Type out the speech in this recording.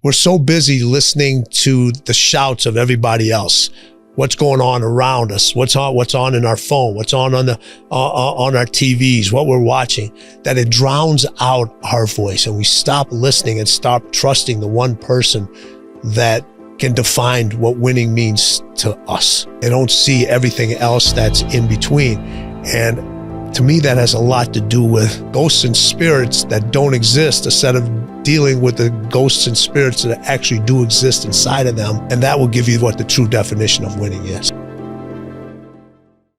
We're so busy listening to the shouts of everybody else. What's going on around us? What's on in our phone? What's on our TVs? What we're watching? That it drowns out our voice, and we stop listening and stop trusting the one person that can define what winning means to us. They don't see everything else that's in between. And to me, that has a lot to do with ghosts and spirits that don't exist, instead of dealing with the ghosts and spirits that actually do exist inside of them. And that will give you what the true definition of winning is.